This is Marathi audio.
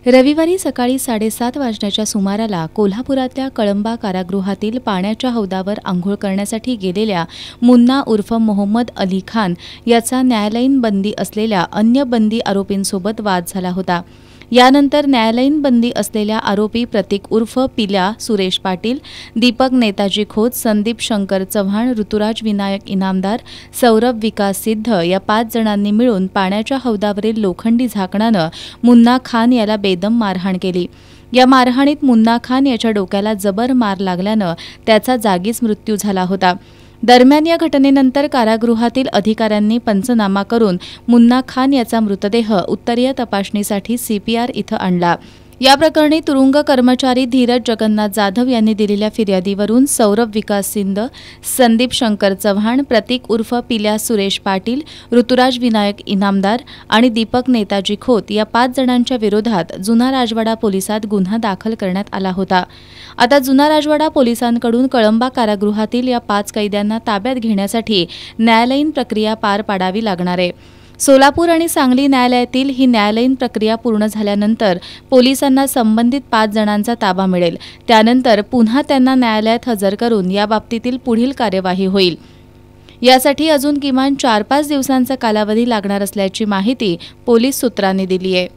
रविवारी सकाळी 7:30 वाजण्याच्या सुमाराला कोल्हापुरातल्या कळंबा कारागृहातील पाण्याच्या हौदावर आंघोळ करण्यासाठी गेलेल्या मुन्ना उर्फ मोहम्मद अली खान याचा न्यायालयीन बंदी असलेल्या अन्य बंदी आरोपींसोबत वाद झाला होता। यानंतर न्यायालयीन बंदी असलेल्या आरोपी प्रतीक उर्फ पिल्या सुरेश पाटील, दीपक नेताजी खोत, संदीप शंकर चव्हाण, ऋतुराज विनायक इनामदार, सौरभ विकास सिद्ध या 5 जणांनी मिळून पाण्याच्या हौदावरील लोखंडी झाकणानं मुन्ना खान याला बेदम मारहाण केली। या मारहाणीत मुन्ना खान याच्या डोक्याला जबर मार लागल्यानं त्याचा जागीच मृत्यू झाला होता। दरम्यान या घटनेनंतर कारागृहातील अधिकाऱ्यांनी पंचनामा करून मुन्ना खान याचा मृतदेह उत्तरीय तपासणीसाठी CPR इथं आणला। या प्रकरणी तुरुंग कर्मचारी धीरज जगन्नाथ जाधव यांनी दिलेल्या फिर्यादीवरून सौरभ विकास सिंध, संदीप शंकर चव्हाण, प्रतीक उर्फ पिल्या सुरेश पाटील, ऋतुराज विनायक इनामदार आणि दीपक नेताजी खोत या 5 जणांच्या विरोधात जुना राजवाडा पोलिसात गुन्हा दाखल करण्यात आला होता। आता जुना राजवाडा पोलिसांकडून कळंबा कारागृहातील या 5 कैद्यांना ताब्यात घेण्यासाठी न्यायालयीन प्रक्रिया पार पाडावी लागणार आहे। सोलापूर आणि सांगली न्यायालयातील ही न्यायालयीन प्रक्रिया पूर्ण झाल्यानंतर पोलिसांना संबंधित 5 जणांचा ताबा मिळेल। त्यानंतर पुन्हा त्यांना न्यायालयात हजर करून याबाबतीतील पुढील कार्यवाही होईल। यासाठी अजून किमान 4-5 दिवसांचा कालावधी लागणार असल्याची माहिती पोलीस सूत्रांनी दिली आहे।